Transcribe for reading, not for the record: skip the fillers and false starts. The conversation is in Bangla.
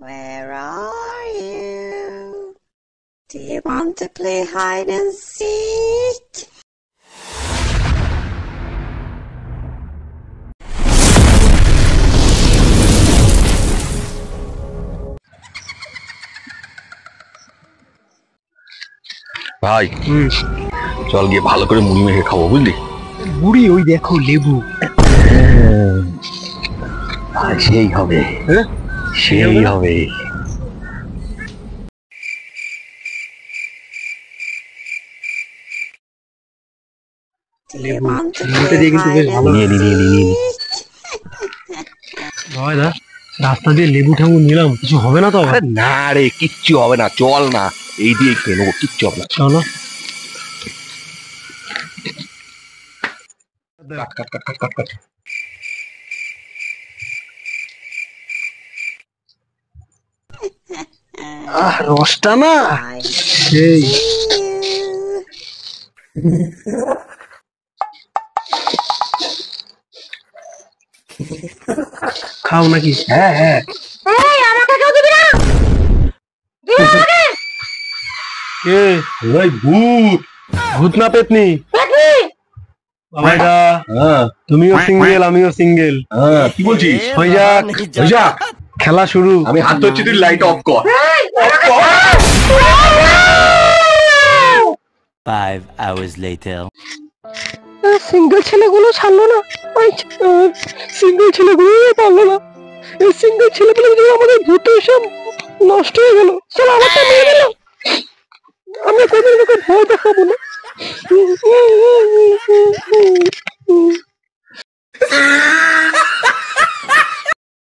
Where are you? Do you want to play hide and seek? ভাই চল গিয়ে ভালো করে মুড়ি মেখে খাবো বুঝলি। মুড়ি ওই দেখো লেবু সেই হবে, সেই হবে। লেবুটা দিয়ে কিন্তু বেশ ভালো। দা রাস্তা দিয়ে লেবু ঠাবু নিলাম, কিছু হবে না তো? না রে, কিচ্ছু হবে না, চল না, এই দিয়ে খেয়ে নেবো, কিচ্ছু হবে না। চলো। রসটা না সেই খাও নাকি? হ্যাঁ হ্যাঁ। ভূত ভূত না পেতনি? বাবাইদা তুমিও সিঙ্গেল আমিও সিঙ্গেল। কি বলছিস? হয়ে যাক খেলা শুরু। আমি হাত ধরছি, তুই লাইট অফ কর। 5 hours later. সিঙ্গেল ছেলেগুলো ছাড়লো না, সিঙ্গেল ছেলেগুলো পারলো না। এই সিঙ্গেল ছেলেগুলো আমাদের ভূত সব নষ্ট হয়ে গেল। চলো আমারটা মেরে দিল, আমি কোনোদিন ওকে ভয় দেখাবো না।